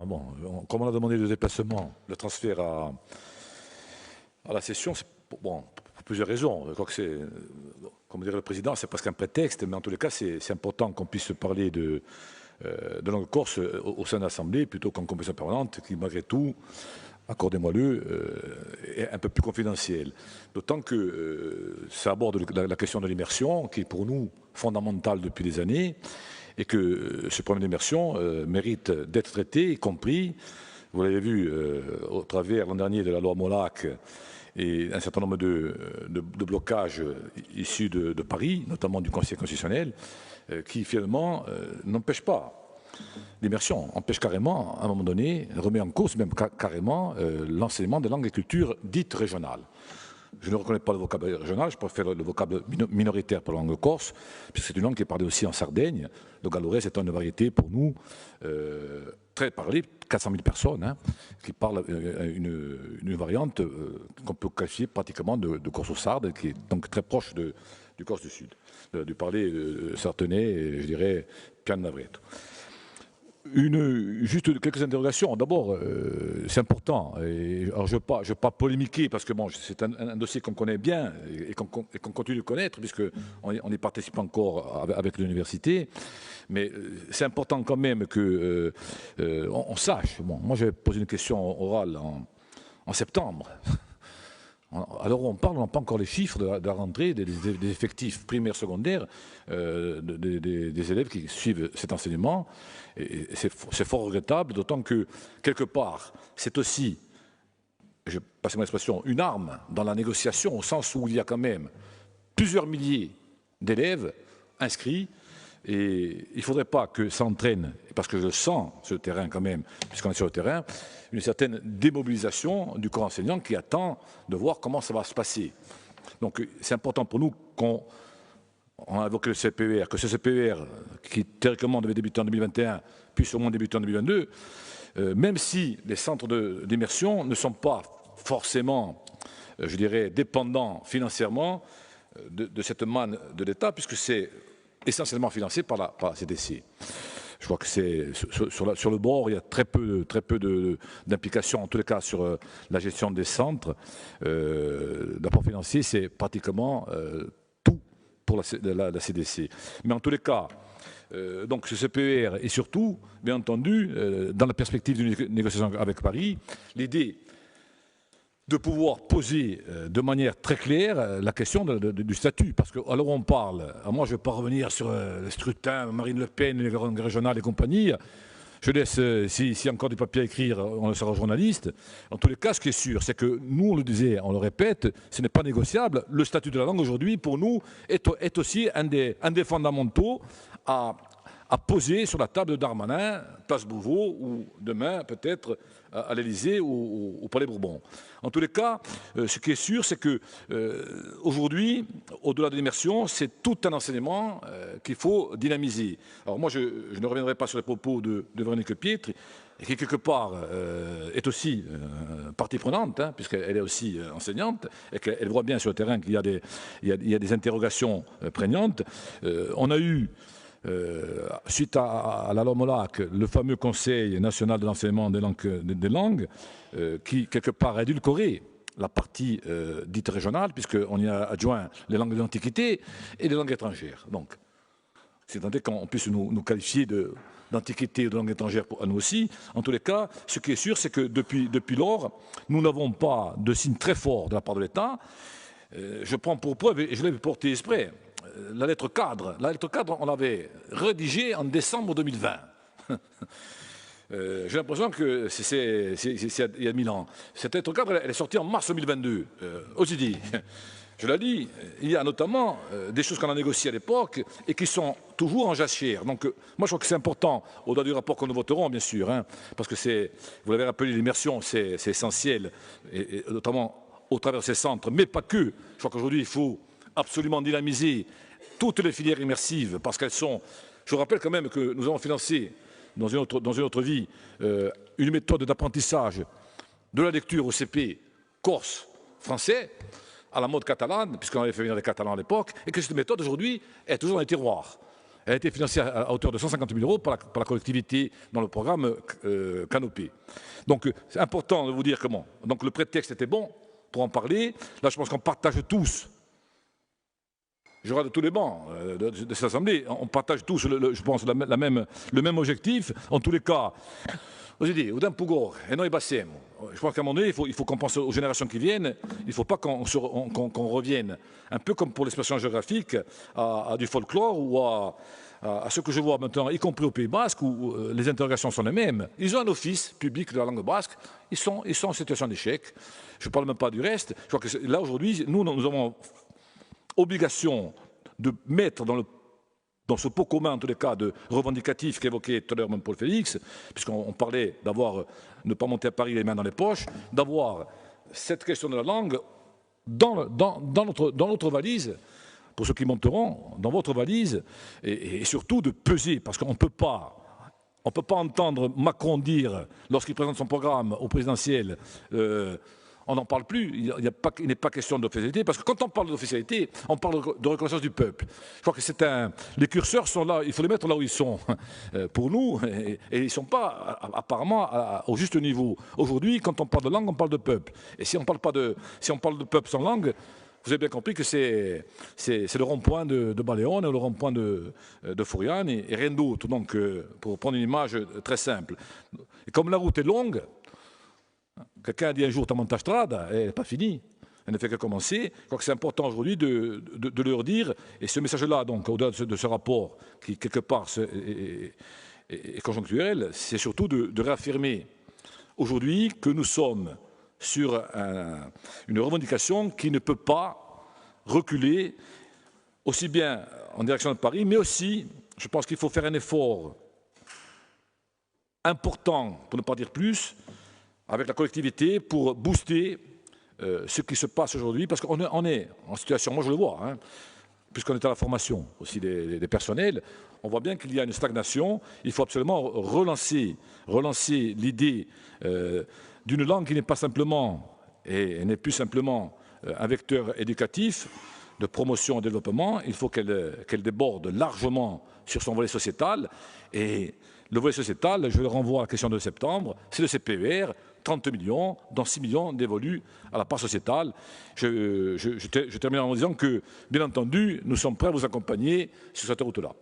Ah bon, comme on a demandé le déplacement, le transfert à la session, c'est bon, pour plusieurs raisons. Je crois que c'est, comme dirait le président, c'est presque un prétexte, mais en tous les cas, c'est important qu'on puisse parler de langue corse au sein de l'Assemblée plutôt qu'en commission permanente, qui malgré tout, accordez-moi-le, est un peu plus confidentiel. D'autant que ça aborde la question de l'immersion, qui est pour nous fondamentale depuis des années, et que ce problème d'immersion mérite d'être traité, y compris, vous l'avez vu au travers l'an dernier de la loi Molac et un certain nombre de blocages issus de Paris, notamment du Conseil constitutionnel, qui finalement n'empêchent pas l'immersion, empêche carrément, à un moment donné, remet en cause même carrément l'enseignement des langues et cultures dites régionales. Je ne reconnais pas le vocable régional, je préfère le vocable minoritaire pour la langue corse, puisque c'est une langue qui est parlée aussi en Sardaigne. Le gallorais, c'est une variété pour nous très parlée, 400 000 personnes, hein, qui parlent une variante qu'on peut qualifier pratiquement de corso-sarde, qui est donc très proche du Corse du Sud, du parler sartenais, je dirais, piano-navretto. Juste quelques interrogations. D'abord, c'est important. Alors, je ne veux pas polémiquer parce que bon, c'est un dossier qu'on connaît bien et qu'on continue de connaître puisqu'on y participe encore avec l'université. Mais c'est important quand même que on sache. Bon, moi, j'avais posé une question orale en septembre. Alors on parle, on n'a pas encore les chiffres de la rentrée des effectifs primaires, secondaires, des élèves qui suivent cet enseignement. Et c'est fort regrettable, d'autant que, quelque part, c'est aussi, je passe mon expression, une arme dans la négociation, au sens où il y a quand même plusieurs milliers d'élèves inscrits. Et il ne faudrait pas que ça entraîne, parce que je sens sur le terrain quand même, puisqu'on est sur le terrain, une certaine démobilisation du corps enseignant qui attend de voir comment ça va se passer. Donc c'est important pour nous qu'on a évoqué le CPER, que ce CPER, qui théoriquement devait débuter en 2021, puisse au moins débuter en 2022, même si les centres d'immersion ne sont pas forcément, je dirais, dépendants financièrement de cette manne de l'État, puisque c'est essentiellement financé par la CDC. Je crois que c'est sur le bord, il y a très peu d'implications, en tous les cas sur la gestion des centres. D'apport financier, c'est pratiquement tout pour la CDC. Mais en tous les cas, donc ce CPER et surtout, bien entendu, dans la perspective d'une négociation avec Paris, l'idée de pouvoir poser de manière très claire la question du statut. Parce que, alors on parle, moi je ne vais pas revenir sur le scrutin, Marine Le Pen, les langues régionales et compagnie. Je laisse, s'il y a encore du papier à écrire, on le sera journaliste. En tous les cas, ce qui est sûr, c'est que nous, on le disait, on le répète, ce n'est pas négociable. Le statut de la langue aujourd'hui, pour nous, est aussi un des fondamentaux à poser sur la table de Darmanin, place Beauvau, ou demain, peut-être, à l'Élysée ou au Palais Bourbon. En tous les cas, ce qui est sûr, c'est que aujourd'hui, au-delà de l'immersion, c'est tout un enseignement qu'il faut dynamiser. Alors moi, je ne reviendrai pas sur les propos de Véronique Pietri, qui quelque part est aussi partie prenante, hein, puisqu'elle est aussi enseignante, et qu'elle voit bien sur le terrain qu'il y a des interrogations prégnantes. On a eu suite à la loi Molac, le fameux Conseil national de l'enseignement des langues qui, quelque part, a édulcoré la partie dite régionale, puisqu'on y a adjoint les langues de l'Antiquité et les langues étrangères. Donc, c'est tant qu'on puisse nous qualifier d'antiquité ou de langue étrangère à nous aussi. En tous les cas, ce qui est sûr, c'est que depuis lors, nous n'avons pas de signe très fort de la part de l'État. Je prends pour preuve, et je l'ai porté exprès, la lettre cadre. La lettre cadre, on l'avait rédigée en décembre 2020. J'ai l'impression que c'est il y a 1000 ans. Cette lettre cadre, elle est sortie en mars 2022. Aussi dit, je l'ai dit, il y a notamment des choses qu'on a négociées à l'époque et qui sont toujours en jachère. Donc, moi, je crois que c'est important, au-delà du rapport que nous voterons, bien sûr, hein, parce que c'est, vous l'avez rappelé, l'immersion, c'est essentiel, et notamment au travers de ces centres, mais pas que. Je crois qu'aujourd'hui, il faut absolument dynamiser toutes les filières immersives parce qu'elles sont... Je vous rappelle quand même que nous avons financé dans une autre vie une méthode d'apprentissage de la lecture au CP corse français à la mode catalane, puisqu'on avait fait venir les Catalans à l'époque, et que cette méthode aujourd'hui est toujours dans les tiroirs. Elle a été financée à hauteur de 150 000 € par la collectivité dans le programme Canopé. Donc c'est important de vous dire comment. Donc le prétexte était bon pour en parler. Là, je pense qu'on partage tous, je regarde tous les bancs de cette Assemblée, on partage tous, je pense, le même objectif. En tous les cas, vous dit, au Pougor, et nous, je pense qu'à un moment donné, il faut qu'on pense aux générations qui viennent. Il ne faut pas qu'on revienne, un peu comme pour l'expression géographique, à du folklore ou à ce que je vois maintenant, y compris au Pays Basque, où les interrogations sont les mêmes. Ils ont un office public de la langue basque, ils sont en situation d'échec. Je ne parle même pas du reste. Je crois que là, aujourd'hui, nous avons obligation de mettre dans ce pot commun, en tous les cas, de revendicatifs qu'évoquait tout à l'heure même Paul Félix, puisqu'on parlait ne pas monter à Paris les mains dans les poches, d'avoir cette question de la langue dans notre valise, pour ceux qui monteront, dans votre valise, et surtout de peser, parce qu'on ne peut pas entendre Macron dire, lorsqu'il présente son programme au présidentiel, on n'en parle plus, il n'est pas question d'officialité, parce que quand on parle d'officialité, on parle de reconnaissance du peuple. Je crois que les curseurs sont là, il faut les mettre là où ils sont pour nous, et ils ne sont pas apparemment au juste niveau. Aujourd'hui, quand on parle de langue, on parle de peuple. Et si on parle de peuple sans langue, vous avez bien compris que c'est le rond-point de Baléone ou le rond-point de Fouriane et rien d'autre. Donc, pour prendre une image très simple. Et comme la route est longue, quelqu'un a dit un jour Tamantastrada, elle n'est pas finie, elle ne fait que commencer. Je crois que c'est important aujourd'hui de leur dire, et ce message-là, donc, au-delà de ce rapport qui, quelque part, est conjoncturel, c'est surtout de réaffirmer aujourd'hui que nous sommes sur une revendication qui ne peut pas reculer, aussi bien en direction de Paris, mais aussi, je pense qu'il faut faire un effort important, pour ne pas dire plus, avec la collectivité pour booster ce qui se passe aujourd'hui, parce qu'on est en situation, moi je le vois, hein, puisqu'on est à la formation aussi des personnels, on voit bien qu'il y a une stagnation. Il faut absolument relancer l'idée d'une langue qui n'est pas simplement, et n'est plus simplement un vecteur éducatif, de promotion et développement. Il faut qu'elle déborde largement sur son volet sociétal. Et le volet sociétal, je le renvoie à la question de septembre, c'est le CPER, 30 millions, dont 6 millions dévolus à la part sociétale. Je termine en disant que, bien entendu, nous sommes prêts à vous accompagner sur cette route-là.